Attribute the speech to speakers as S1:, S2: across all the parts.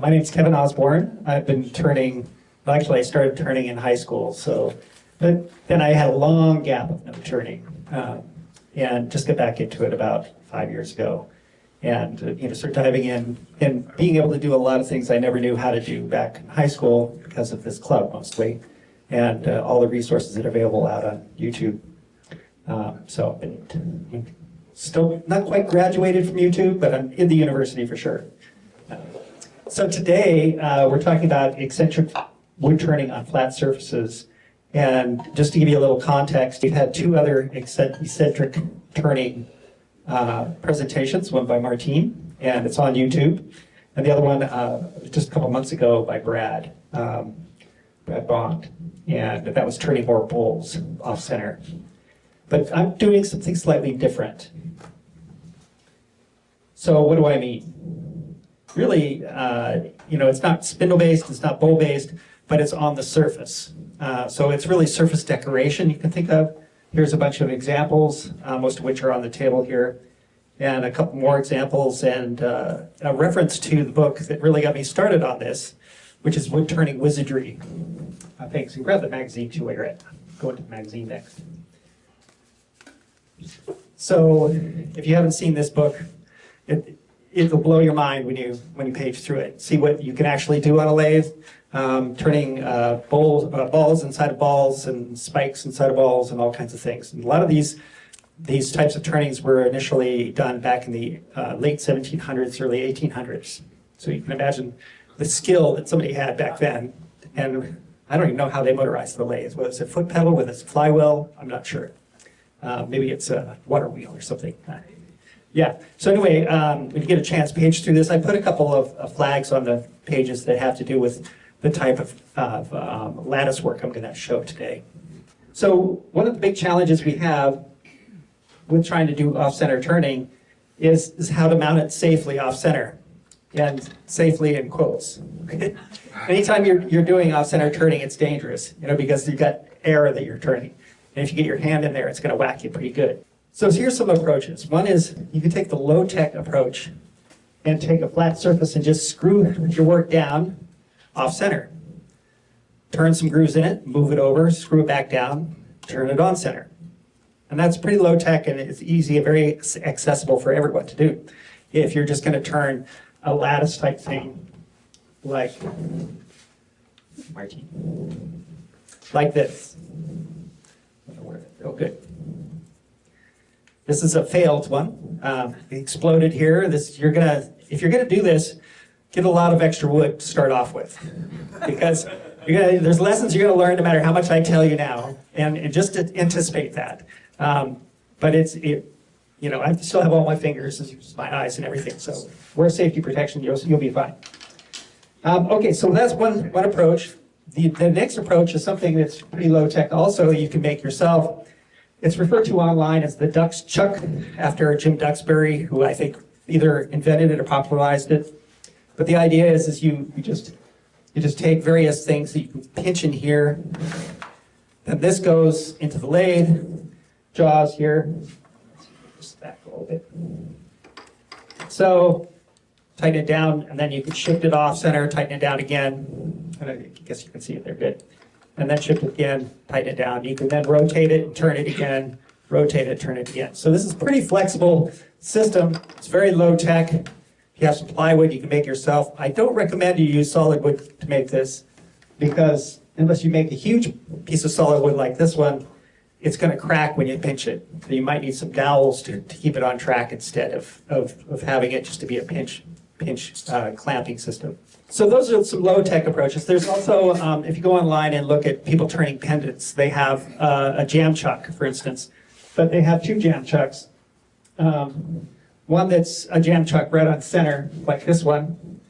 S1: My name's Kevin Osborne. I've been turning, well, actually I started turning in high school, but then I had a long gap of no turning, and just got back into it about 5 years ago. And start diving in and being able to do a lot of things I never knew how to do back in high school because of this club mostly, and all the resources that are available out on YouTube. So I'm still not quite graduated from YouTube, but I'm in the university for sure. So today we're talking about eccentric wood turning on flat surfaces. And just to give you a little context, we've had two other eccentric turning presentations, one by Martine, and it's on YouTube, and the other one just a couple months ago by Brad Bond, and that was turning more bowls off center. But I'm doing something slightly different. So what do I mean? Really, it's not spindle-based, it's not bowl-based, but it's on the surface. So it's really surface decoration you can think of. Here's a bunch of examples, most of which are on the table here, and a couple more examples, and a reference to the book that really got me started on this, which is Wood Turning Wizardry. Thanks, and grab the magazine too while you're at. Go into the magazine next. So if you haven't seen this book, it'll blow your mind when you page through it. See what you can actually do on a lathe. Turning balls inside of balls and spikes inside of balls and all kinds of things. And a lot of these types of turnings were initially done back in the late 1700s, early 1800s. So you can imagine the skill that somebody had back then. And I don't even know how they motorized the lathe. Whether it's a foot pedal, whether it's a flywheel, I'm not sure. Maybe it's a water wheel or something. Yeah, so anyway, when you get a chance, page through this. I put a couple of flags on the pages that have to do with the type of lattice work I'm going to show today. So one of the big challenges we have with trying to do off-center turning is how to mount it safely off-center, and safely in quotes. Anytime you're doing off-center turning, it's dangerous, because you've got air that you're turning. And if you get your hand in there, it's going to whack you pretty good. So here's some approaches. One is you can take the low-tech approach and take a flat surface and just screw your work down off-center. Turn some grooves in it, move it over, screw it back down, turn it on-center. And that's pretty low-tech, and it's easy and very accessible for everyone to do. If you're just going to turn a lattice-type thing like this. Oh, good. This is a failed one. It exploded here. If you're gonna do this, get a lot of extra wood to start off with, because there's lessons you're gonna learn no matter how much I tell you now, and just to anticipate that. But I still have all my fingers, my eyes, and everything. So wear safety protection. You'll be fine. Okay, so that's one approach. The next approach is something that's pretty low tech. Also, you can make yourself. It's referred to online as the Duck's Chuck, after Jim Duxbury, who I think either invented it or popularized it. But the idea is you just take various things that you can pinch in here. Then this goes into the lathe, jaws here. Just back a little bit. So tighten it down, and then you can shift it off center, tighten it down again. And I guess you can see it there good. And then shift it again, tighten it down. You can then rotate it and turn it again, rotate it, turn it again. So this is a pretty flexible system. It's very low tech. If you have some plywood, you can make yourself. I don't recommend you use solid wood to make this, because unless you make a huge piece of solid wood like this one, it's going to crack when you pinch it. So you might need some dowels to keep it on track instead of having it just to be a pinch clamping system. So those are some low-tech approaches. There's also, if you go online and look at people turning pendants, they have a jam chuck, for instance, but they have two jam chucks. One that's a jam chuck right on center, like this one,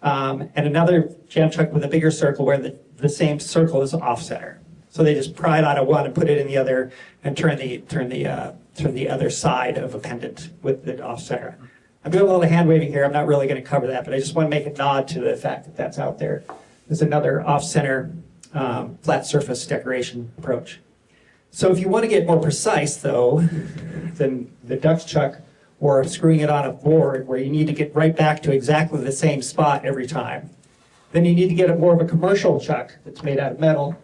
S1: and another jam chuck with a bigger circle where the same circle is off-center. So they just pry it out of one and put it in the other, and turn the other side of a pendant with it off-center. I'm doing a little hand waving here. I'm not really going to cover that, but I just want to make a nod to the fact that that's out there. There's another off-center flat surface decoration approach. So if you want to get more precise, though, then the Duck's Chuck or screwing it on a board where you need to get right back to exactly the same spot every time. Then you need to get a more of a commercial chuck that's made out of metal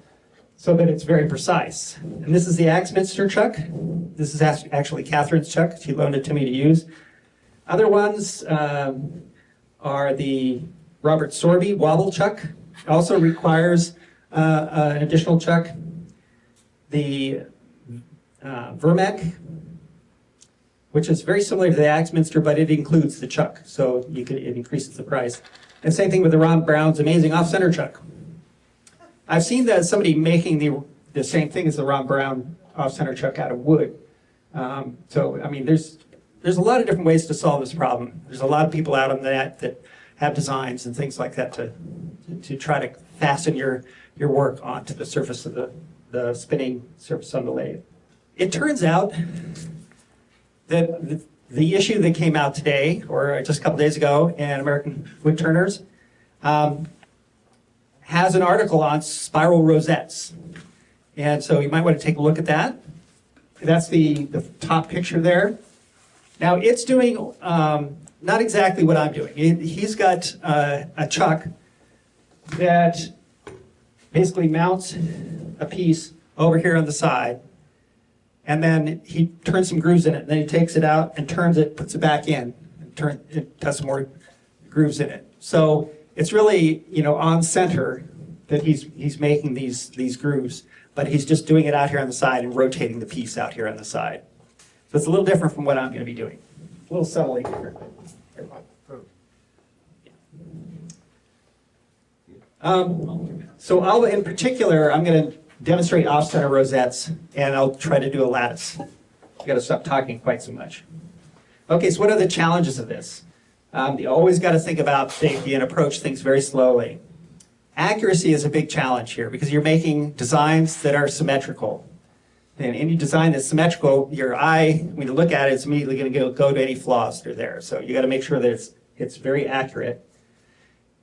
S1: so that it's very precise. And this is the Axminster chuck. This is actually Catherine's chuck. She loaned it to me to use. Other ones are the Robert Sorby wobble chuck. It also requires an additional chuck. The Vermec, which is very similar to the Axminster, but it includes the chuck, so it increases the price. And same thing with the Ron Brown's amazing off-center chuck. I've seen that somebody making the same thing as the Ron Brown off-center chuck out of wood. So I mean, there's a lot of different ways to solve this problem. There's a lot of people out on the net that have designs and things like that to try to fasten your work onto the surface of the spinning surface on the lathe. It turns out that the issue that came out today, or just a couple days ago, in American Woodturners, has an article on spiral rosettes. And so you might want to take a look at that. That's the top picture there. Now it's doing not exactly what I'm doing. He's got a chuck that basically mounts a piece over here on the side, and then he turns some grooves in it, and then he takes it out and turns it, puts it back in, and it does some more grooves in it. So it's really, on center that he's making these grooves, but he's just doing it out here on the side and rotating the piece out here on the side. So it's a little different from what I'm going to be doing. A little subtly different. So in particular, I'm going to demonstrate off-center rosettes, and I'll try to do a lattice. I've got to stop talking quite so much. Okay, so what are the challenges of this? You always got to think about safety and approach things very slowly. Accuracy is a big challenge here because you're making designs that are symmetrical. And any design that's symmetrical, your eye, when you look at it, it's immediately going to go to any flaws that are there. So you got to make sure that it's very accurate.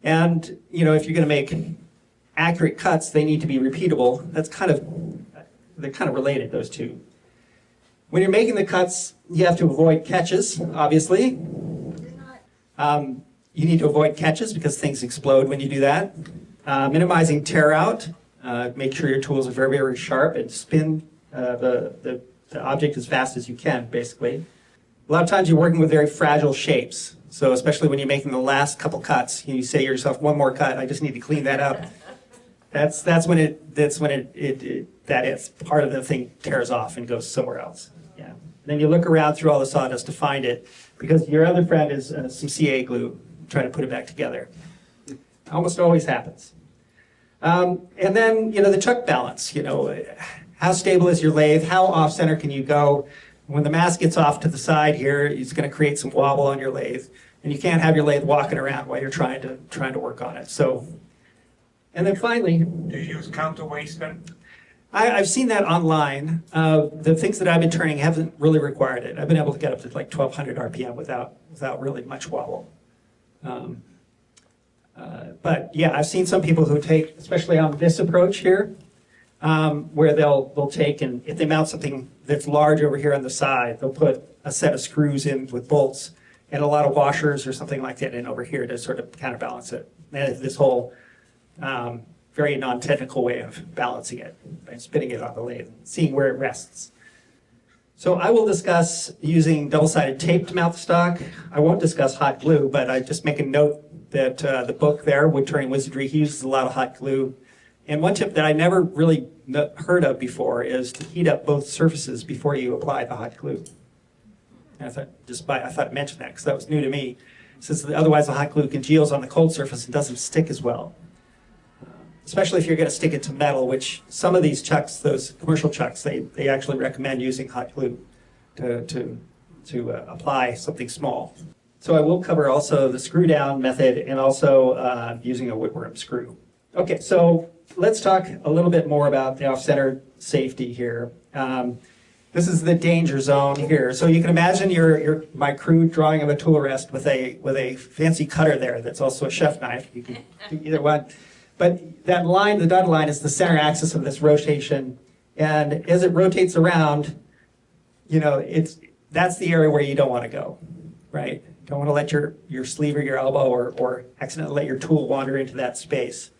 S1: And if you're going to make accurate cuts, they need to be repeatable. They're kind of related, those two. When you're making the cuts, you have to avoid catches, obviously. You need to avoid catches because things explode when you do that. Minimizing tear out. Make sure your tools are very, very sharp and spin the object as fast as you can, basically. A lot of times you're working with very fragile shapes. So especially when you're making the last couple cuts, you say to yourself, one more cut, I just need to clean that up. That's when part of the thing tears off and goes somewhere else. Yeah. And then you look around through all the sawdust to find it because your other friend is some CA glue trying to put it back together. Almost always happens. And then, the chuck balance, how stable is your lathe? How off-center can you go? When the mass gets off to the side here, it's going to create some wobble on your lathe. And you can't have your lathe walking around while you're trying to work on it. So, and then finally...
S2: Do you use counterweights then?
S1: I've seen that online. The things that I've been turning haven't really required it. I've been able to get up to like 1,200 RPM without really much wobble. But yeah, I've seen some people who take, especially on this approach here, where they'll take, and if they mount something that's large over here on the side, they'll put a set of screws in with bolts and a lot of washers or something like that in over here to sort of counterbalance it. And this whole very non-technical way of balancing it by spinning it on the lathe, seeing where it rests. So I will discuss using double-sided tape to mount the stock. I won't discuss hot glue, but I just make a note that the book there, Wood Turning Wizardry, he uses a lot of hot glue. And one tip that I never really heard of before is to heat up both surfaces before you apply the hot glue. And I thought I'd mention that because that was new to me, since otherwise the hot glue congeals on the cold surface and doesn't stick as well. Especially if you're going to stick it to metal, which some of these chucks, those commercial chucks, they actually recommend using hot glue to apply something small. So I will cover also the screw down method and also using a woodworm screw. Okay, so let's talk a little bit more about the off-center safety here. This is the danger zone here. So you can imagine my crude drawing of a tool rest with a fancy cutter there that's also a chef knife. You can do either one. But that line, the dotted line, is the center axis of this rotation. And as it rotates around, that's the area where you don't want to go, right? Don't want to let your sleeve or your elbow or accidentally let your tool wander into that space.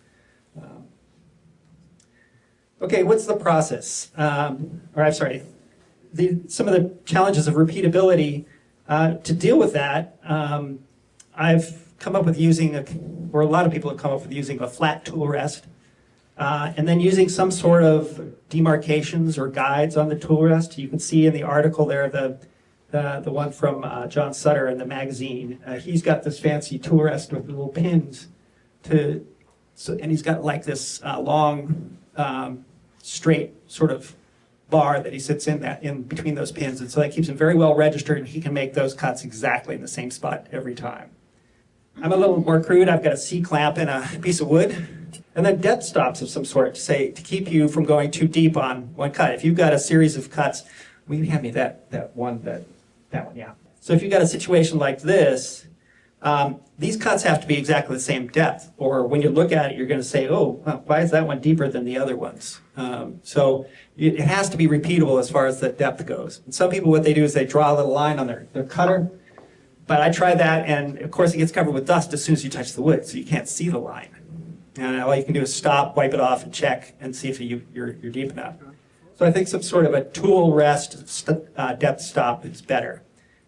S1: Okay, what's the process? Some of the challenges of repeatability. To deal with that, I've come up with or a lot of people have come up with using a flat tool rest, and then using some sort of demarcations or guides on the tool rest. You can see in the article there the one from John Sutter in the magazine. He's got this fancy tool rest with little pins and he's got like this long straight sort of bar that he sits in between those pins, and so that keeps him very well registered, and he can make those cuts exactly in the same spot every time. I'm a little more crude. I've got a C-clamp and a piece of wood, and then depth stops of some sort to keep you from going too deep on one cut. If you've got a series of cuts, will you hand me that one, yeah. So if you've got a situation like this, these cuts have to be exactly the same depth, or when you look at it, you're going to say, oh, well, why is that one deeper than the other ones? So it has to be repeatable as far as the depth goes. And some people, what they do is they draw a little line on their cutter, but I tried that, and of course it gets covered with dust as soon as you touch the wood, so you can't see the line. And all you can do is stop, wipe it off, and check, and see if you're deep enough. So I think some sort of a tool rest depth stop is better.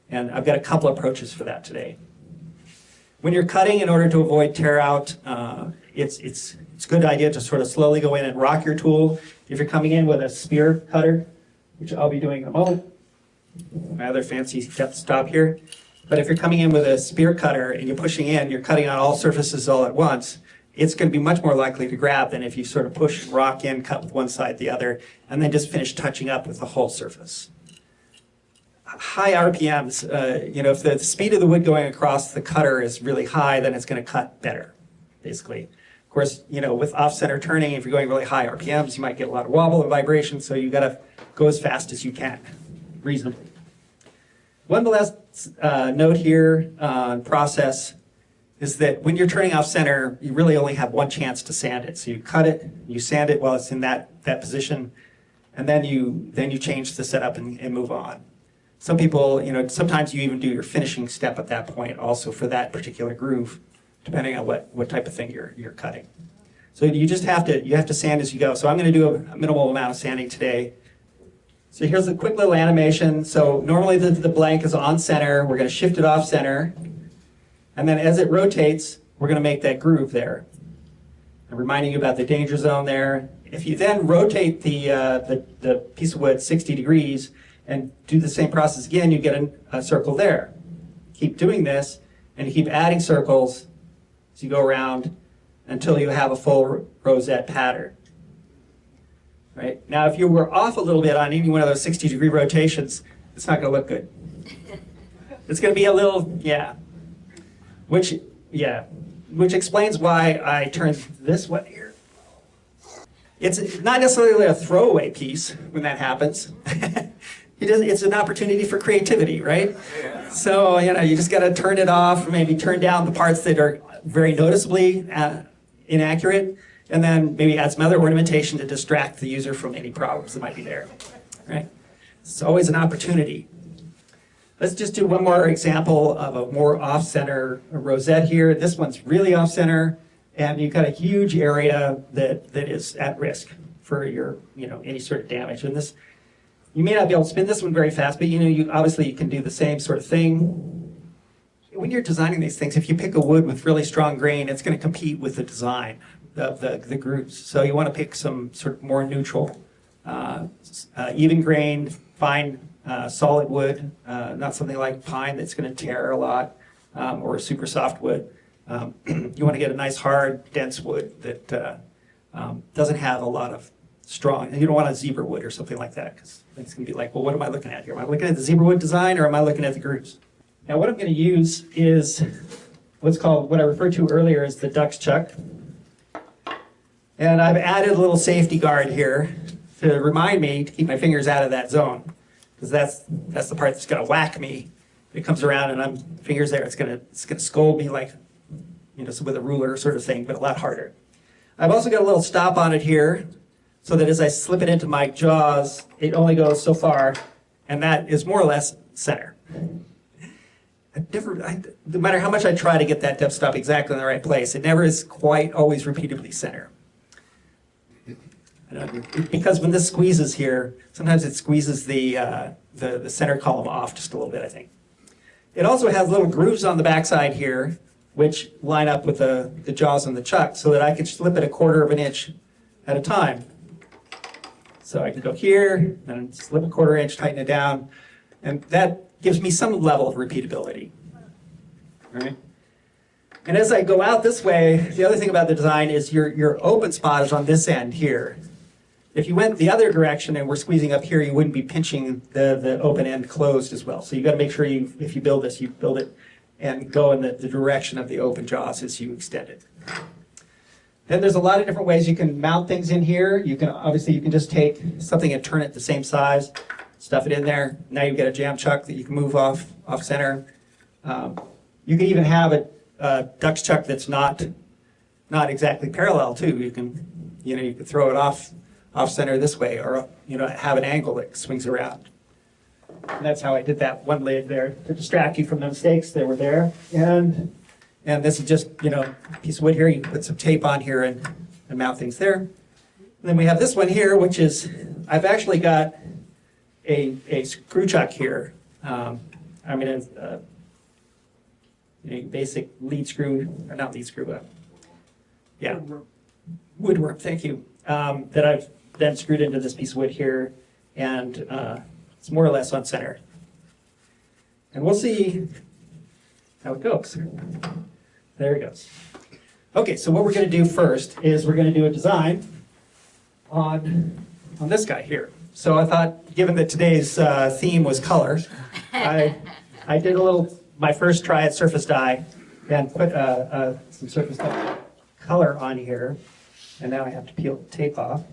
S1: And I've got a couple approaches for that today. When you're cutting, in order to avoid tear out, it's a good idea to sort of slowly go in and rock your tool. If you're coming in with a spear cutter, which I'll be doing in a moment, my other fancy depth stop here. But if you're coming in with a spear cutter and you're pushing in, you're cutting on all surfaces all at once, it's going to be much more likely to grab than if you sort of push and rock in, cut with one side, the other, and then just finish touching up with the whole surface. High RPMs, if the speed of the wood going across the cutter is really high, then it's going to cut better, basically. Of course, with off-center turning, if you're going really high RPMs, you might get a lot of wobble and vibration, so you've got to go as fast as you can, reasonably. One last note here on process is that when you're turning off-center, you really only have one chance to sand it. So you cut it, you sand it while it's in that position, and then you change the setup and move on. Some people, sometimes you even do your finishing step at that point also for that particular groove, depending on what type of thing you're cutting. So you just have to sand as you go. So I'm going to do a minimal amount of sanding today. So here's a quick little animation. So normally the blank is on center. We're going to shift it off center. And then as it rotates, we're going to make that groove there. I'm reminding you about the danger zone there. If you then rotate the piece of wood 60 degrees, and do the same process again, you get a circle there. Keep doing this, and you keep adding circles as you go around until you have a full rosette pattern. Right? Now, if you were off a little bit on any one of those 60-degree rotations, it's not going to look good. It's going to be a little, which explains why I turned this one here. It's not necessarily a throwaway piece when that happens. It's an opportunity for creativity, right? Yeah. So, you just got to turn it off, maybe turn down the parts that are very noticeably inaccurate, and then maybe add some other ornamentation to distract the user from any problems that might be there, right? It's always an opportunity. Let's just do one more example of a more off-center rosette here. This one's really off-center, and you've got a huge area that is at risk for your, any sort of damage. And this, you may not be able to spin this one very fast, but obviously you can do the same sort of thing. When you're designing these things, if you pick a wood with really strong grain, it's going to compete with the design of the grooves. So you want to pick some sort of more neutral, even grained, fine, solid wood, not something like pine that's going to tear a lot, or a super soft wood. You want to get a nice, hard, dense wood that doesn't have a lot of strong. You don't want a zebra wood or something like that, because it's going to be like, well, what am I looking at here? Am I looking at the zebra wood design, or am I looking at the grooves? Now, what I'm going to use is what I referred to earlier as the duck's chuck. And I've added a little safety guard here to remind me to keep my fingers out of that zone, because that's the part that's going to whack me. If it comes around and I'm fingers there, it's going to scold me like, so with a ruler sort of thing, but a lot harder. I've also got a little stop on it here, so that as I slip it into my jaws, it only goes so far, And that is more or less center. No matter how much I try to get that depth stop exactly in the right place, it never is quite always repeatedly center. Because when this squeezes here, sometimes it squeezes the center column off just a little bit, I think. It also has little grooves on the backside here, which line up with the jaws on the chuck, so that I can slip it 1/4 of an inch at a time. So I can go here, and slip 1/4 inch, tighten it down, and that gives me some level of repeatability. All right? And as I go out this way, the other thing about the design is your open spot is on this end here. If you went the other direction and were squeezing up here, you wouldn't be pinching the open end closed as well. So you've got to make sure if you build this, you build it and go in the direction of the open jaws as you extend it. Then there's a lot of different ways you can mount things in here. You can just take something and turn it the same size, stuff it in there. Now you've got a jam chuck that you can move off center. You can even have a duck's chuck that's not exactly parallel too. You can throw it off center this way, or have an angle that swings around. And that's how I did that one lid there to distract you from the mistakes that were there. And this is just a piece of wood here. You can put some tape on here and mount things there. And then we have this one here, which is I've actually got a screw chuck here. A basic lead screw, or not lead screw, but yeah, woodworm. Thank you. That I've then screwed into this piece of wood here, and it's more or less on center. And we'll see how it goes. There it goes. Okay, so what we're going to do first is we're going to do a design on this guy here. So I thought, given that today's theme was color, I did my first try at surface dye, and put some surface dye color on here. And now I have to peel the tape off.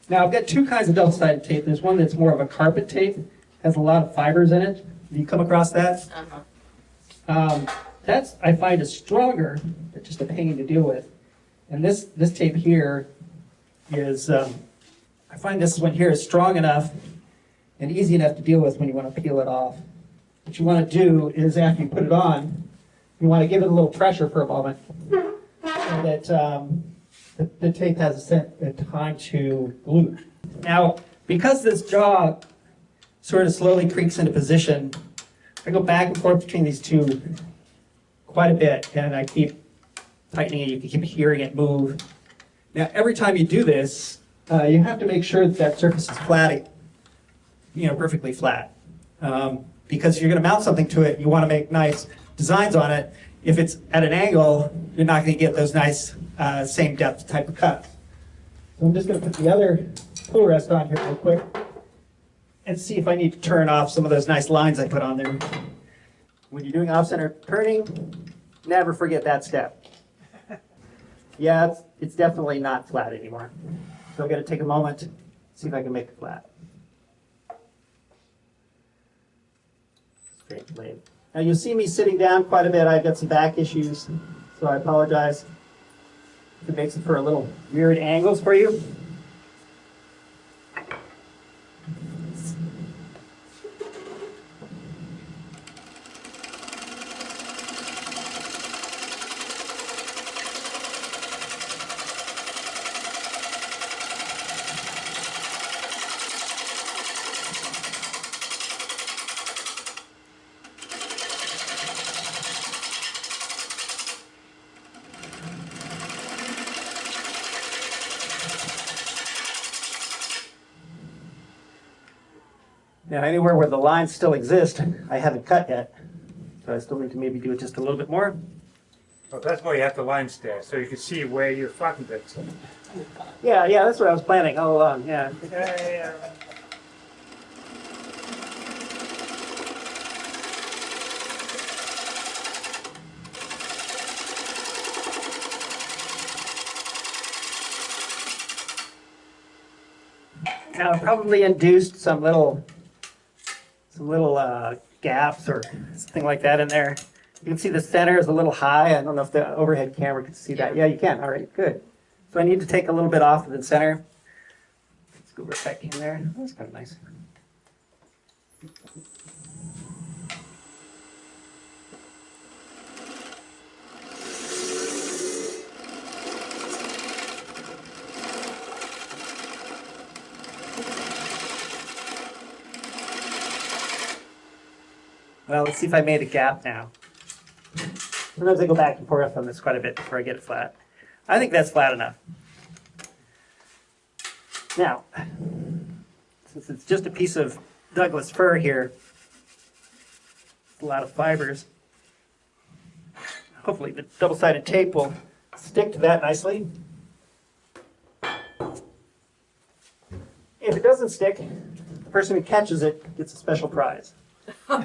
S1: Now I've got two kinds of double-sided tape. There's one that's more of a carpet tape, has a lot of fibers in it. Have you come across that? That's, I find, is stronger, but just a pain to deal with. And this tape here is, I find this one here is strong enough and easy enough to deal with when you want to peel it off. What you want to do is, after you put it on, you want to give it a little pressure for a moment, so that the tape has a time to glue. Now, because this jaw sort of slowly creaks into position, I go back and forth between these two quite a bit, and I keep tightening it. You can keep hearing it move. Now, every time you do this, you have to make sure that surface is flat, perfectly flat. Because if you're going to mount something to it, you want to make nice designs on it. If it's at an angle, you're not going to get those nice same depth type of cuts. So I'm just going to put the other tool rest on here real quick and see if I need to turn off some of those nice lines I put on there. When you're doing off-center turning, never forget that step. Yeah, it's definitely not flat anymore. So I'm going to take a moment, see if I can make it flat. Straight blade. Now you'll see me sitting down quite a bit. I've got some back issues, so I apologize if it makes it for a little weird angles for you. Now, anywhere where the lines still exist, I haven't cut yet. So I still need to maybe do it just a little bit more.
S2: Well, that's why you have the lines there, so you can see where your fucking bits.
S1: Yeah, that's what I was planning all along, yeah.
S2: Yeah.
S1: Now, it probably induced some little gaps or something like that in there. You can see the center is a little high. I don't know if the overhead camera can see that. Yeah, you can. All right, good. So I need to take a little bit off of the center. Let's go right back in there. That's kind of nice. Well, let's see if I made a gap now. Sometimes I go back and forth on this quite a bit before I get it flat. I think that's flat enough. Now, since it's just a piece of Douglas fir here, a lot of fibers, hopefully the double-sided tape will stick to that nicely. If it doesn't stick, the person who catches it gets a special prize.
S3: A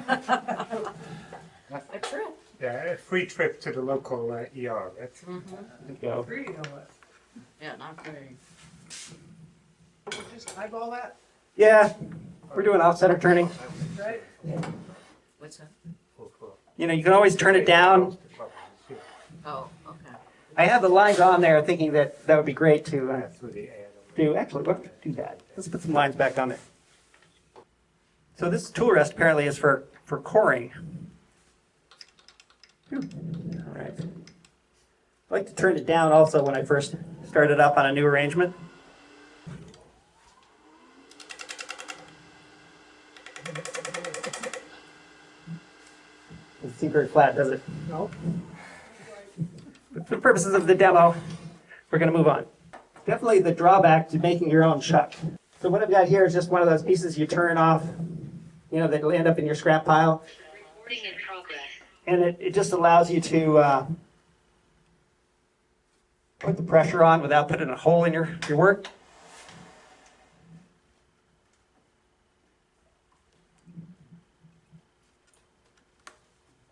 S3: trip.
S2: Yeah, a free trip to the local ER. That's,
S1: There you go.
S4: Free, you know what?
S3: Yeah, not free.
S4: Just eyeball that,
S1: Yeah, we're doing off-center turning.
S4: right?
S3: What's that?
S1: You know, you can always turn it down.
S3: Oh, okay.
S1: I have the lines on there thinking that that would be great to
S2: through the air.
S1: do. Actually, let's do that. Let's put some lines back on there. So this tool rest apparently is for coring. All right. I like to turn it down also when I first start it up on a new arrangement. Doesn't seem very flat, does it?
S4: No.
S1: But for the purposes of the demo, we're going to move on. Definitely the drawback to making your own chuck. So what I've got here is just one of those pieces you turn off, you know, that'll end up in your scrap pile.
S5: Recording in progress.
S1: And it just allows you to put the pressure on without putting a hole in your work.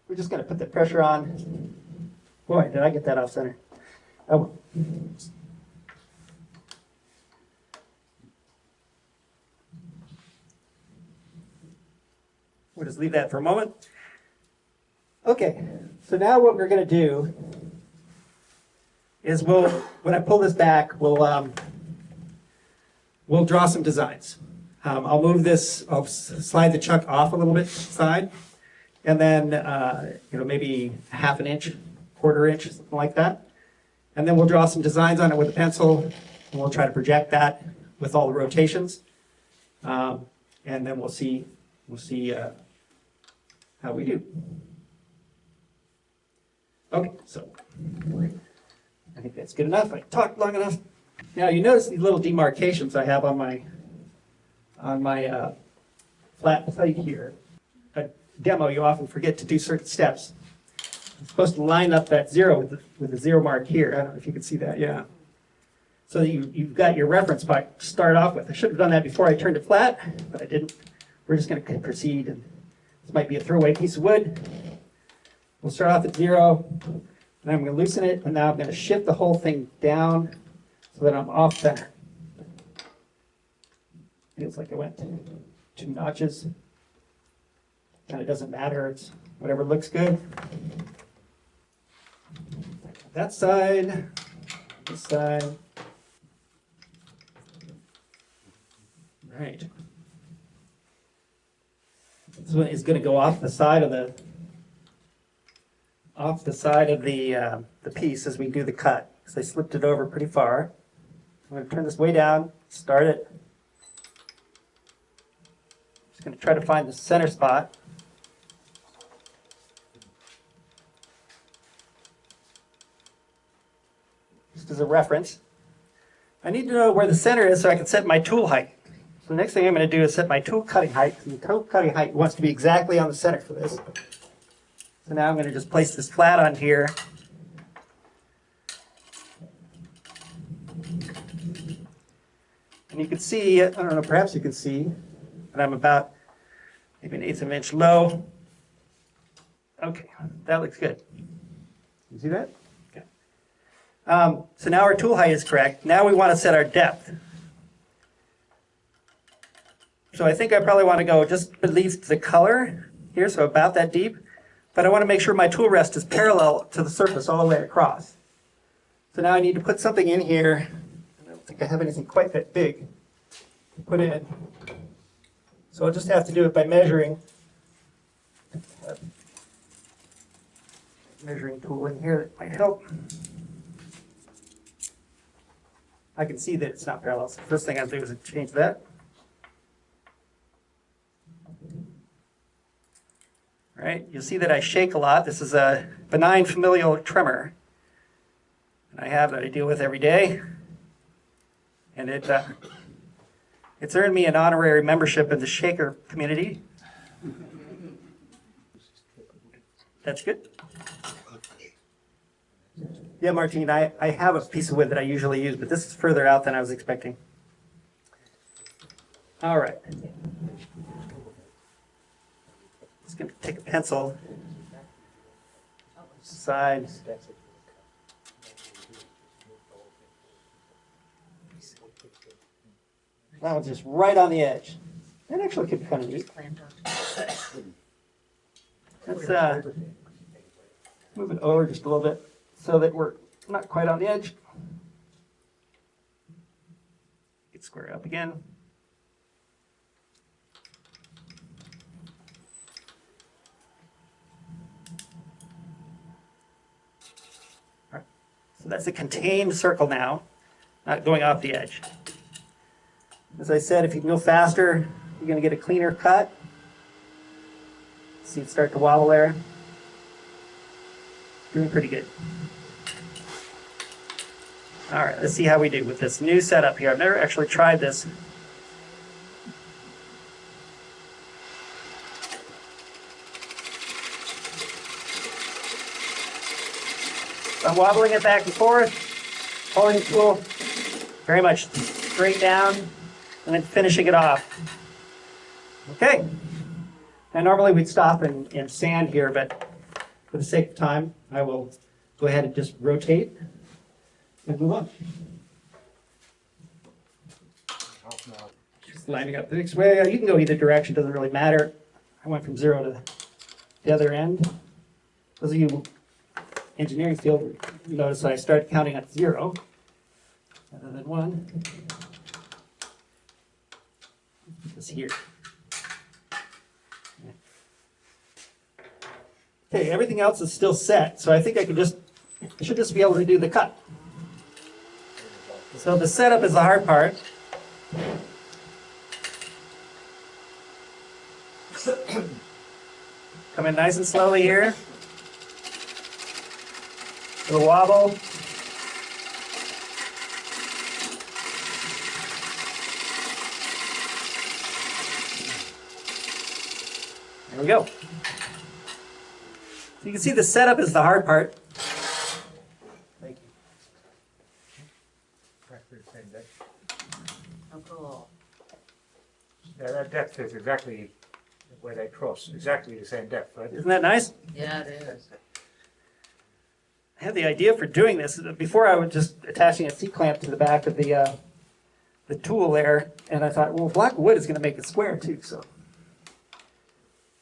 S1: We're just going to put the pressure on. Boy, did I get that off center. Oh, well. We'll just leave that for a moment. Okay, so now what we're going to do is when I pull this back, we'll draw some designs. I'll move this, I'll slide the chuck off a little bit side, and then, maybe half an inch, quarter inch, something like that. And then we'll draw some designs on it with a pencil, and we'll try to project that with all the rotations. And then we'll see how we do. Okay, so I think that's good enough. I talked long enough. Now you notice these little demarcations I have on my flat plate here. A demo, you often forget to do certain steps. I'm supposed to line up that zero with the zero mark here. I don't know if you can see that, yeah. So that you've got your reference point to start off with. I should have done that before I turned it flat, but I didn't. We're just going to proceed, and this might be a throwaway piece of wood. We'll start off at 0, and I'm going to loosen it, and now I'm going to shift the whole thing down so that I'm off center. Feels like I went 2 notches. And it doesn't matter, it's whatever looks good. That side, this side. Right. This one is going to go off the side of the piece as we do the cut, because I slipped it over pretty far. I'm going to turn this way down, start it. Just going to try to find the center spot. Just as a reference. I need to know where the center is so I can set my tool height. So the next thing I'm going to do is set my tool cutting height. And the tool cutting height wants to be exactly on the center for this. So now I'm going to just place this flat on here. And you can see, I don't know, perhaps you can see, that I'm about maybe 1/8 of an inch low. Okay, that looks good. You see that? Okay. So now our tool height is correct. Now we want to set our depth. So I think I probably want to go just beneath the color here, so about that deep. But I want to make sure my tool rest is parallel to the surface all the way across. So now I need to put something in here. I don't think I have anything quite that big to put in. So I'll just have to do it by measuring. Measuring tool in here that might help. I can see that it's not parallel. So the first thing I'll do is change that. All right, you'll see that I shake a lot. This is a benign familial tremor that I have that I deal with every day. And it's earned me an honorary membership in the shaker community. That's good. Yeah, Martine, I have a piece of wood that I usually use, but this is further out than I was expecting. All right. Just going to take a pencil. Side. That one's just right on the edge. That actually could be kind of neat. Let's move it over just a little bit so that we're not quite on the edge. Get square up again. All right. So that's a contained circle now, not going off the edge. As I said, if you can go faster, you're going to get a cleaner cut. See it start to wobble there. Doing pretty good. All right, let's see how we do with this new setup here. I've never actually tried this. I'm wobbling it back and forth, pulling the tool very much straight down, and then finishing it off. Okay. Now normally we'd stop and sand here, but for the sake of time, I will go ahead and just rotate and move on. Just lining up the next way. You can go either direction, doesn't really matter. I went from 0 to the other end. Those of you engineering field, you notice that I started counting at 0 rather than 1. Put this here. Okay, everything else is still set, so I think I should just be able to do the cut. So the setup is the hard part. Come in nice and slowly here. Little wobble. There we go. So you can see the setup is the hard part. Thank you.
S3: Oh, cool.
S2: Yeah, that depth is exactly where they cross, exactly the same depth, right?
S1: Isn't that nice?
S3: Yeah, it is.
S1: I had the idea for doing this. Before I was just attaching a C-clamp to the back of the tool there, and I thought, well, black wood is going to make it square too, so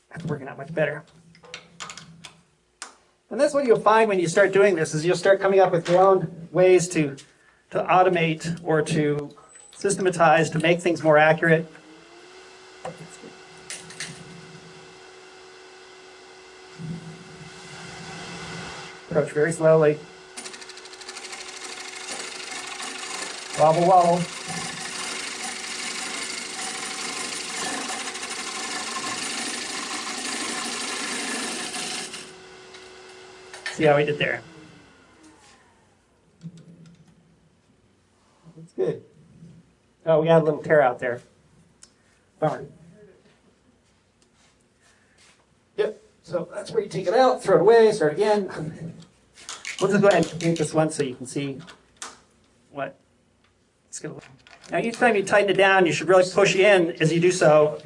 S1: that's working out much better. And that's what you'll find when you start doing this, is you'll start coming up with your own ways to automate or to systematize, to make things more accurate. Approach very slowly. Wobble, wobble. See how we did there. That's good. Oh, we got a little tear out there. Bummer. Yep, so that's where you take it out, throw it away, start again. We'll just go ahead and paint this one so you can see what it's going to look like. Now, each time you tighten it down, you should really push in as you do so.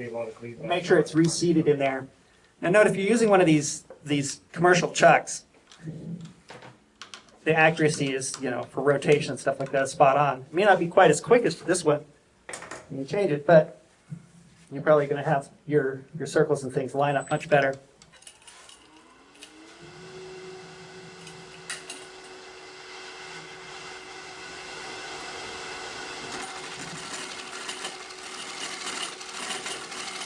S1: Make sure it's reseated in there. Now, note if you're using one of these commercial chucks, the accuracy is, for rotation and stuff like that, is spot on. It may not be quite as quick as this one when you change it, but you're probably going to have your circles and things line up much better.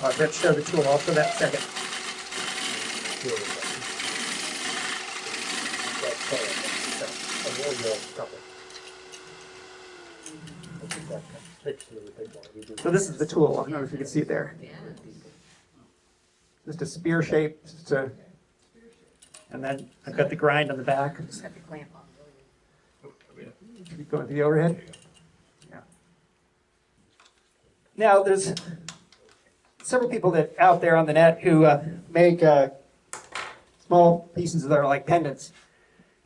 S1: I'll have to show the tool off for that second. So this is the tool. I don't know if you can see it there.
S3: Yeah.
S1: just a spear shape, and then I've got the grind on the back.
S3: Just have to clamp on.
S1: Keep going to the overhead. Yeah. Now, there's several people that out there on the net who make small pieces that are like pendants,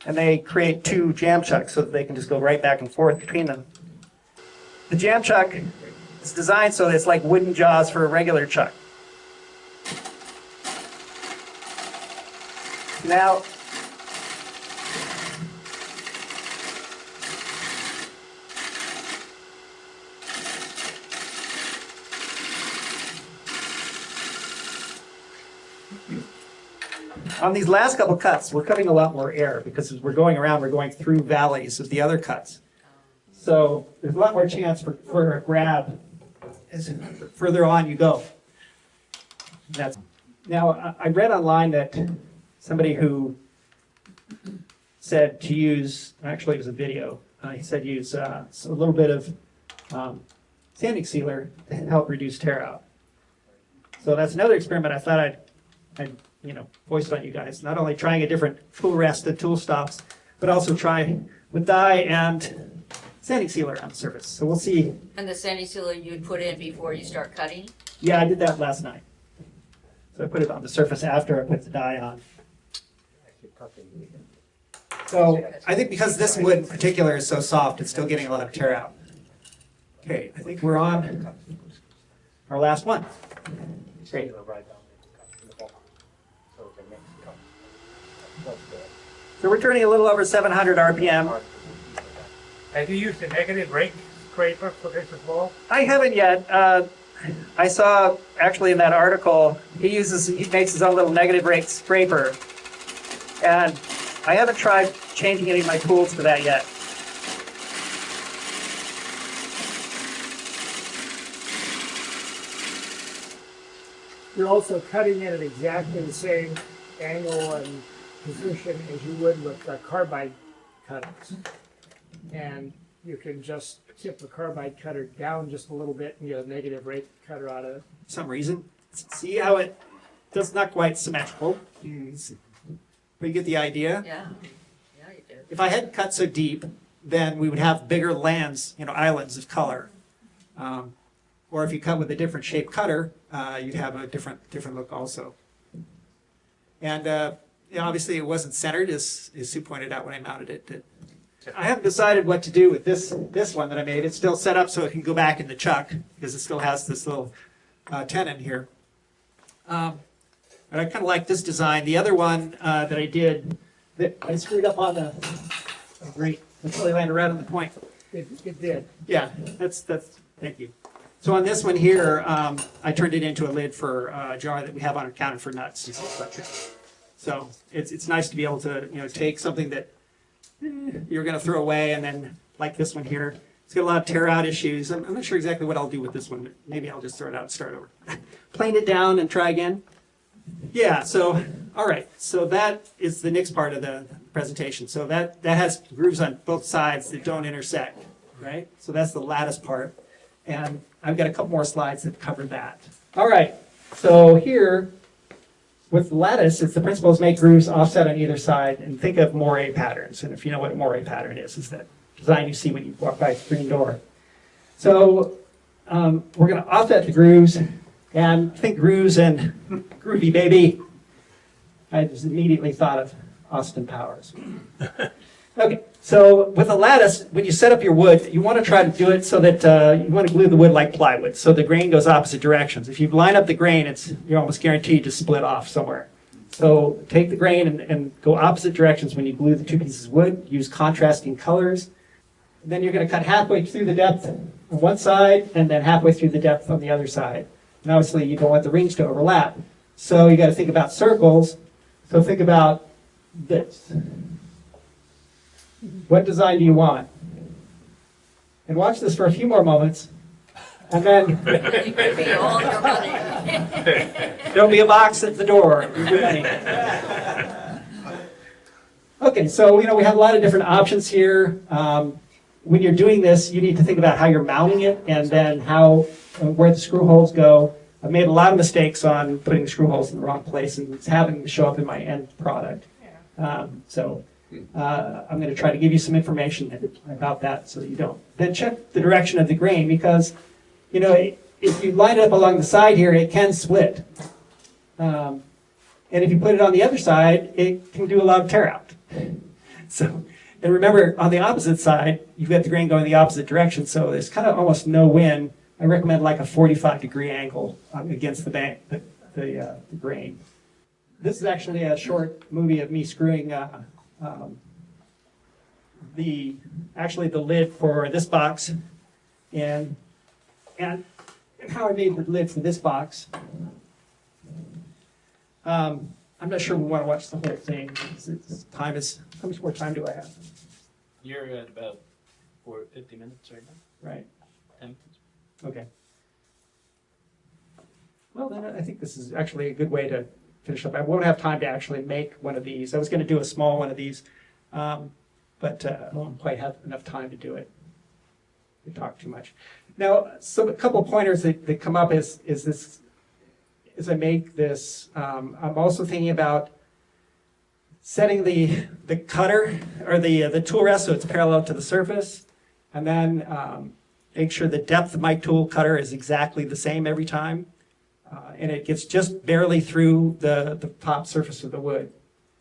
S1: and they create two jam chucks so that they can just go right back and forth between them. The jam chuck is designed so that it's like wooden jaws for a regular chuck. Now, on these last couple cuts, we're cutting a lot more air because as we're going around, we're going through valleys of the other cuts. So there's a lot more chance for a grab as further on you go. Now, I read online that somebody who said to use, actually it was a video, he said use a little bit of sanding sealer to help reduce tear out. So that's another experiment I thought I'd voiced on you guys. Not only trying a different tool rest and tool stops, but also try with dye and sanding sealer on the surface. So we'll see.
S3: And the sanding sealer you'd put in before you start cutting?
S1: Yeah, I did that last night. So I put it on the surface after I put the dye on. So I think because this wood in particular is so soft, it's still getting a lot of tear out. Okay, I think we're on our last one. Great. So we're turning a little over 700 RPM.
S2: Have you used a negative rake scraper for this as well?
S1: I haven't yet. I saw actually in that article, he makes his own little negative rate scraper. And I haven't tried changing any of my tools to that yet.
S4: You're also cutting it at exactly the same angle and position as you would with carbide cutters. And you can just tip the carbide cutter down just a little bit and get a negative rate cutter out of it.
S1: For some reason. See how it's not quite symmetrical. But you get the idea?
S3: Yeah. Yeah, you do.
S1: If I hadn't cut so deep, then we would have bigger lands, islands of color. Or if you cut with a different shaped cutter, you'd have a different look also. And obviously it wasn't centered, as Sue pointed out when I mounted it. I haven't decided what to do with this one that I made. It's still set up so it can go back in the chuck because it still has this little tenon here. But I kind of like this design. The other one that I did, that I screwed up on the, great, it really landed right on the point.
S4: It did.
S1: Yeah, that's, thank you. So on this one here, I turned it into a lid for a jar that we have on our counter for nuts and such. So it's nice to be able to, take something that you're going to throw away, and then like this one here, it's got a lot of tear out issues. I'm not sure exactly what I'll do with this one, but maybe I'll just throw it out and start over. Plane it down and try again. Yeah, so, all right. So that is the next part of the presentation. So that has grooves on both sides that don't intersect, right? So that's the lattice part. And I've got a couple more slides that cover that. All right, so here, with lattice, it's the principle is make grooves offset on either side and think of moire patterns. And if you know what a moire pattern is that design you see when you walk by a screen door. So we're going to offset the grooves and think grooves and groovy baby. I just immediately thought of Austin Powers. Okay, so with a lattice, when you set up your wood, you want to try to do it so that you want to glue the wood like plywood, so the grain goes opposite directions. If you line up the grain, you're almost guaranteed to split off somewhere. So take the grain and go opposite directions when you glue the two pieces of wood. Use contrasting colors. And then you're going to cut halfway through the depth on one side and then halfway through the depth on the other side. And obviously, you don't want the rings to overlap. So you got to think about circles. So think about this. What design do you want? And watch this for a few more moments. And then
S3: You could be all your money.
S1: there'll be a box at the door. Okay, so we have a lot of different options here. When you're doing this, you need to think about how you're mounting it and then where the screw holes go. I've made a lot of mistakes on putting the screw holes in the wrong place, and it's having to show up in my end product. So I'm going to try to give you some information about that so that you don't. Then check the direction of the grain, because if you line it up along the side here, it can split. And if you put it on the other side, it can do a lot of tear out. So, and remember, on the opposite side, you've got the grain going the opposite direction, so there's kind of almost no wind. I recommend like a 45-degree angle against the grain. This is actually a short movie of me screwing the lid for this box, and how I made the lid for this box. I'm not sure we want to watch the whole thing. How much more time do I have?
S5: You're at about 50 minutes right now.
S1: Right.
S5: 10 minutes.
S1: Okay. Well, then I think this is actually a good way to finish up. I won't have time to actually make one of these. I was going to do a small one of these, but I won't quite have enough time to do it. We talk too much. Now, a couple pointers that come up is this. As I make this, I'm also thinking about setting the cutter or the tool rest so it's parallel to the surface, and then make sure the depth of my tool cutter is exactly the same every time, and it gets just barely through the top surface of the wood.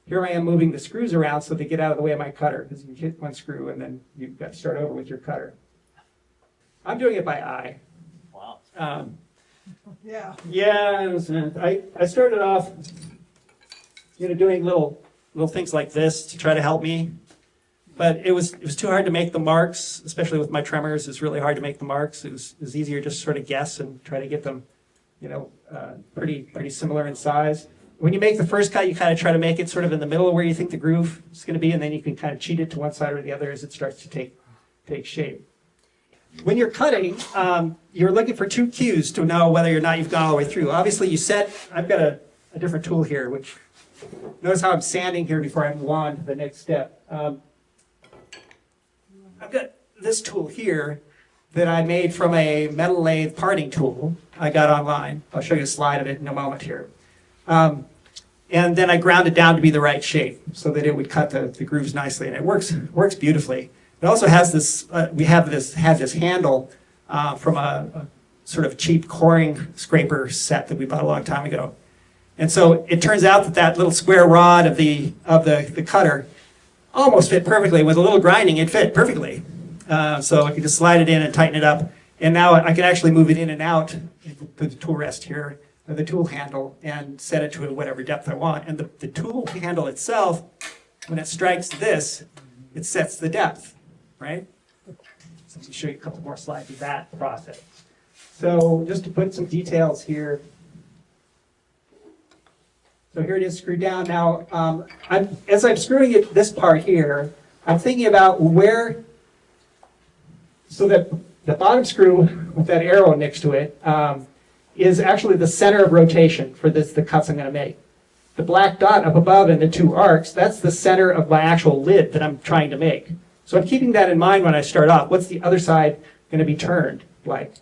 S1: Here I am moving the screws around so they get out of the way of my cutter, because you hit one screw and then you've got to start over with your cutter. I'm doing it by eye.
S5: Wow.
S4: Yeah.
S1: Yeah, I started off, doing little things like this to try to help me, but it was too hard to make the marks, especially with my tremors. It's really hard to make the marks. It was easier just to sort of guess and try to get them, pretty similar in size. When you make the first cut, you kind of try to make it sort of in the middle of where you think the groove is going to be, and then you can kind of cheat it to one side or the other as it starts to take shape. When you're cutting, you're looking for two cues to know whether or not you've gone all the way through. Obviously, I've got a different tool here, which, notice how I'm sanding here before I move on to the next step. I've got this tool here that I made from a metal lathe parting tool I got online. I'll show you a slide of it in a moment here. And then I ground it down to be the right shape so that it would cut the grooves nicely, and it works beautifully. It also has this, had this handle from a sort of cheap coring scraper set that we bought a long time ago. And so it turns out that little square rod of the cutter almost fit perfectly. With a little grinding, it fit perfectly. So I could just slide it in and tighten it up. And now I can actually move it in and out with the tool rest here, or the tool handle, and set it to whatever depth I want. And the tool handle itself, when it strikes this, it sets the depth. Right? So let me show you a couple more slides of that process. So just to put some details here. So here it is screwed down. Now, as I'm screwing it, this part here, I'm thinking about where, so that the bottom screw with that arrow next to it is actually the center of rotation for the cuts I'm going to make. The black dot up above and the two arcs, that's the center of my actual lid that I'm trying to make. So I'm keeping that in mind when I start off. What's the other side going to be turned like?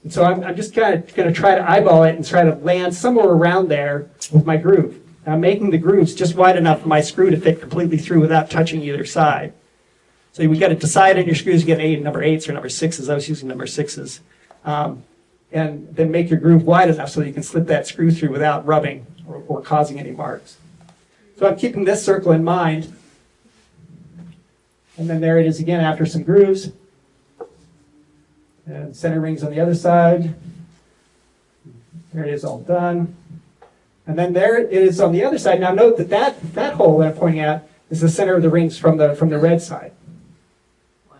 S1: And so I'm just kind of going to try to eyeball it and try to land somewhere around there with my groove. I'm making the grooves just wide enough for my screw to fit completely through without touching either side. So we got to decide on your screws, you get number 8s or number 6s. I was using number 6s. And then make your groove wide enough so that you can slip that screw through without rubbing or causing any marks. So I'm keeping this circle in mind. And then there it is again after some grooves. And center rings on the other side. There it is all done. And then there it is on the other side. Now note that hole that I'm pointing at is the center of the rings from the red side.
S3: Wow.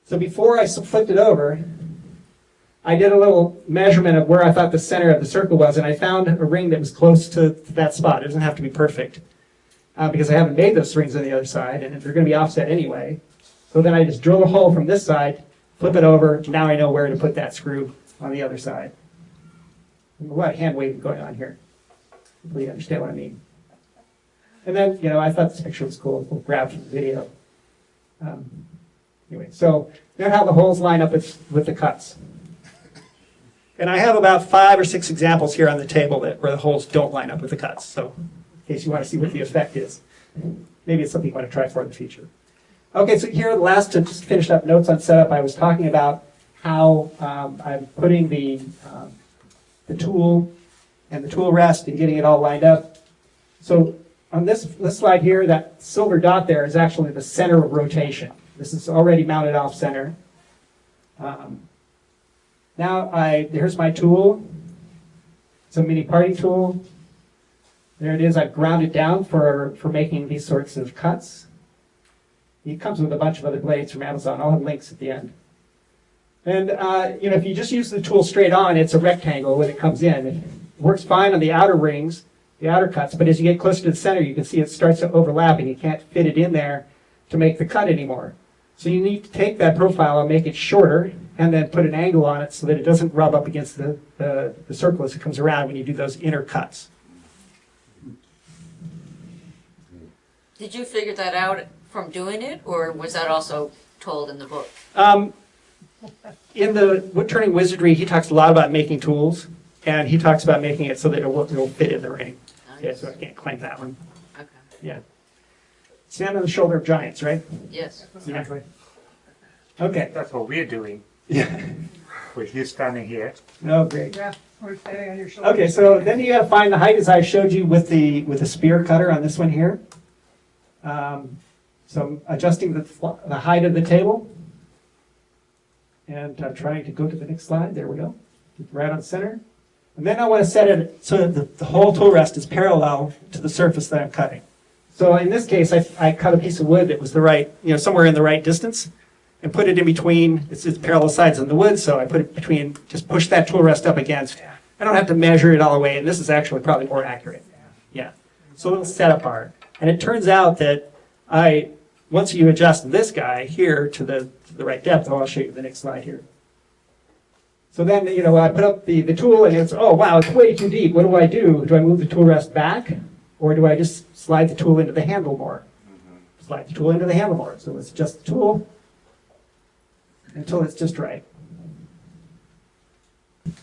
S1: So before I flipped it over, I did a little measurement of where I thought the center of the circle was, and I found a ring that was close to that spot. It doesn't have to be perfect. Because I haven't made those rings on the other side, and they're going to be offset anyway. So then I just drill a hole from this side, flip it over, now I know where to put that screw on the other side. There's a lot of hand waving going on here. Hopefully you understand what I mean. And then, I thought this picture was cool. We'll grab from the video. Anyway, so now how the holes line up with the cuts. And I have about 5 or 6 examples here on the table where the holes don't line up with the cuts. So in case you want to see what the effect is, maybe it's something you want to try for in the future. Okay, so here, last to just finish up notes on setup, I was talking about how I'm putting the tool and the tool rest and getting it all lined up. So on this slide here, that silver dot there is actually the center of rotation. This is already mounted off center. Now here's my tool. It's a mini parting tool. There it is. I've ground it down for making these sorts of cuts. It comes with a bunch of other blades from Amazon. I'll have links at the end. And if you just use the tool straight on, it's a rectangle when it comes in. It works fine on the outer rings, the outer cuts, but as you get closer to the center, you can see it starts to overlap and you can't fit it in there to make the cut anymore. So you need to take that profile and make it shorter and then put an angle on it so that it doesn't rub up against the circle as it comes around when you do those inner cuts.
S3: Did you figure that out from doing it, or was that also told in the book?
S1: In the wood turning wizardry, he talks a lot about making tools, and he talks about making it so that it will fit in the ring.
S3: Nice.
S1: Yeah, so I can't claim that one.
S3: Okay.
S1: Yeah. Stand on the shoulder of giants, right?
S3: Yes.
S2: Exactly.
S1: Okay.
S2: That's what we're doing,
S1: Yeah.
S2: with you standing here.
S1: Oh, great.
S4: Yeah, we're standing on your shoulder.
S1: Okay, so then you got to find the height as I showed you with the spear cutter on this one here. So I'm adjusting the height of the table. And I'm trying to go to the next slide. There we go. Right on center. And then I want to set it so that the whole tool rest is parallel to the surface that I'm cutting. So in this case, I cut a piece of wood that was the right, somewhere in the right distance and put it in between, it's parallel sides of the wood, so I put it between, just push that tool rest up against. I don't have to measure it all the way, and this is actually probably more accurate. Yeah. So it'll set apart. And it turns out that once you adjust this guy here to the right depth, I'll show you the next slide here. So then, I put up the tool and it's, oh wow, it's way too deep. What do? Do I move the tool rest back? Or do I just slide the tool into the handle more? Slide the tool into the handle more. So let's adjust the tool until it's just right.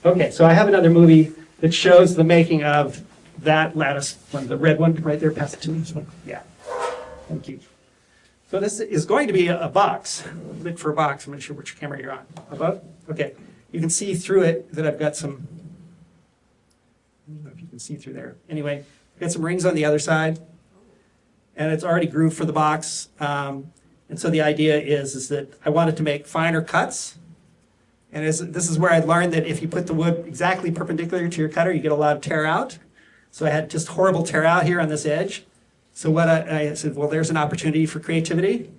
S1: Okay, so I have another movie that shows the making of that lattice one, the red one right there. Pass it to me. This one. Yeah. Thank you. So this is going to be a box. Look for a box. I'm not sure which camera you're on. Above? Okay. You can see through it that I've got some, I don't know if you can see through there. Anyway, I've got some rings on the other side, and it's already grooved for the box. And so the idea is that I wanted to make finer cuts. And this is where I learned that if you put the wood exactly perpendicular to your cutter, you get a lot of tear out. So I had just horrible tear out here on this edge. So what I said, well, there's an opportunity for creativity.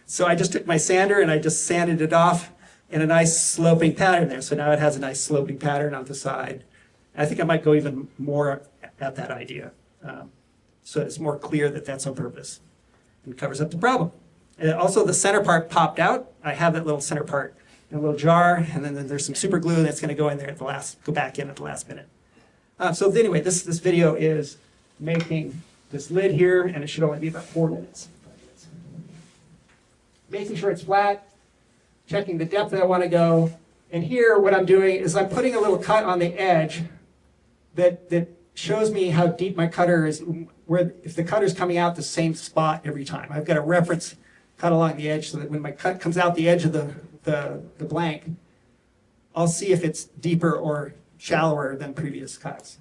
S1: So I just took my sander and I just sanded it off in a nice sloping pattern there. So now it has a nice sloping pattern on the side. And I think I might go even more at that idea. So it's more clear that that's on purpose and covers up the problem. And also the center part popped out. I have that little center part in a little jar, and then there's some super glue that's going to go in there go back in at the last minute. So anyway, this video is making this lid here, and it should only be about 4 minutes. Making sure it's flat, checking the depth that I want to go, and here what I'm doing is I'm putting a little cut on the edge that shows me how deep my cutter is, where if the cutter's coming out the same spot every time. I've got a reference cut along the edge so that when my cut comes out the edge of the blank, I'll see if it's deeper or shallower than previous cuts.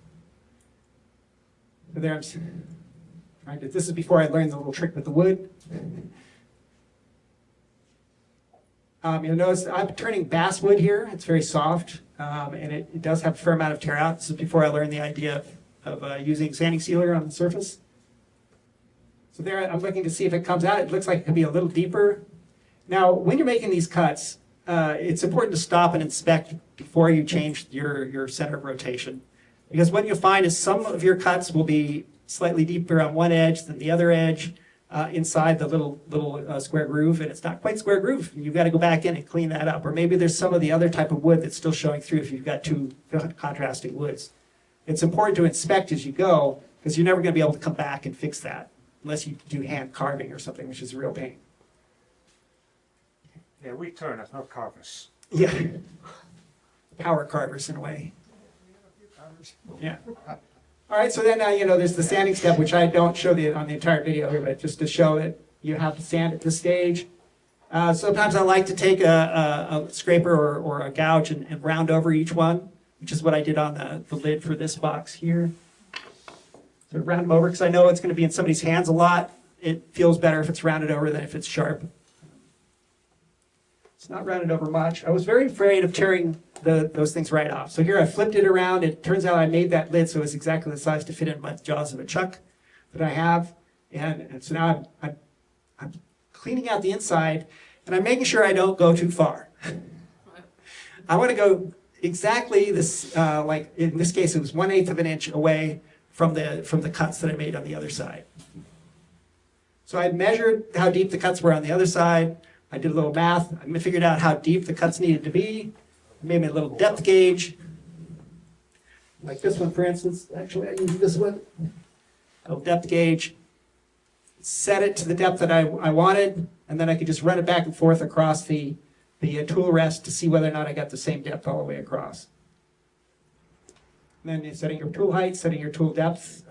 S1: So there I'm trying to, this is before I learned the little trick with the wood. You'll notice I'm turning basswood here. It's very soft, and it does have a fair amount of tear out. This is before I learned the idea of using sanding sealer on the surface. So there I'm looking to see if it comes out. It looks like it could be a little deeper. Now, when you're making these cuts, it's important to stop and inspect before you change your center of rotation. Because what you'll find is some of your cuts will be slightly deeper on one edge than the other edge inside the little square groove, and it's not quite square groove. You've got to go back in and clean that up. Or maybe there's some of the other type of wood that's still showing through if you've got two contrasting woods. It's important to inspect as you go, because you're never going to be able to come back and fix that unless you do hand carving or something, which is a real pain.
S2: Yeah, we turn us, not carvers.
S1: Yeah. power carvers in a way. Yeah. All right, so then there's the sanding step, which I don't show on the entire video here, but just to show that you have to sand at this stage. Sometimes I like to take a scraper or a gouge and round over each one, which is what I did on the lid for this box here. So round them over because I know it's going to be in somebody's hands a lot. It feels better if it's rounded over than if it's sharp. It's not rounded over much. I was very afraid of tearing those things right off. So here I flipped it around. It turns out I made that lid so it's exactly the size to fit in my jaws of a chuck that I have. And so now I'm cleaning out the inside, and I'm making sure I don't go too far. I want to go exactly this, like in this case, it was 1/8 of an inch away from the cuts that I made on the other side. So I measured how deep the cuts were on the other side. I did a little math. I figured out how deep the cuts needed to be. I made me a little depth gauge. Like this one, for instance. Actually, I used this one. A little depth gauge. Set it to the depth that I wanted, and then I could just run it back and forth across the tool rest to see whether or not I got the same depth all the way across. And then setting your tool height, setting your tool depth.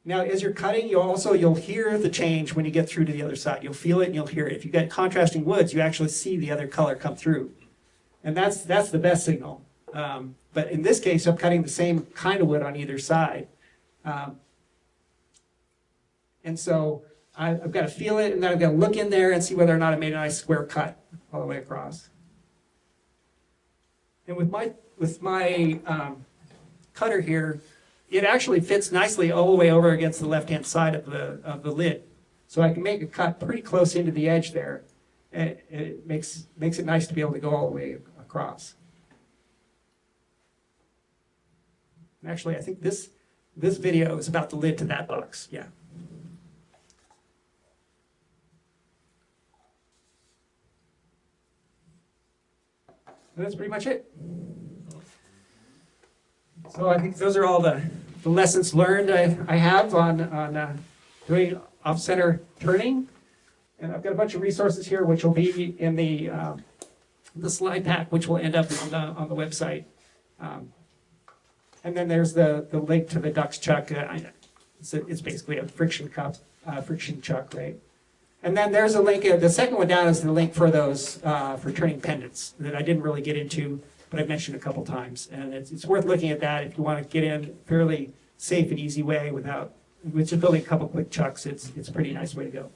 S1: Now, as you're cutting, you'll hear the change when you get through to the other side. You'll feel it and you'll hear it. If you've got contrasting woods, you actually see the other color come through. And that's the best signal. But in this case, I'm cutting the same kind of wood on either side. And so I've got to feel it, and then I've got to look in there and see whether or not I made a nice square cut all the way across. And with my cutter here, it actually fits nicely all the way over against the left-hand side of the lid. So I can make a cut pretty close into the edge there. And it makes it nice to be able to go all the way across. And actually, I think this video is about the lid to that box. Yeah. And that's pretty much it. So I think those are all the lessons learned I have on doing off-center turning. And I've got a bunch of resources here which will be in the slide pack, which will end up on the website. And then there's the link to the Dux chuck. It's basically a friction chuck, right? And then there's a link. The second one down is the link for those for turning pendants that I didn't really get into, but I've mentioned a couple times. And it's worth looking at that if you want to get in a fairly safe and easy way with just building a couple quick chucks. It's a pretty nice way to go.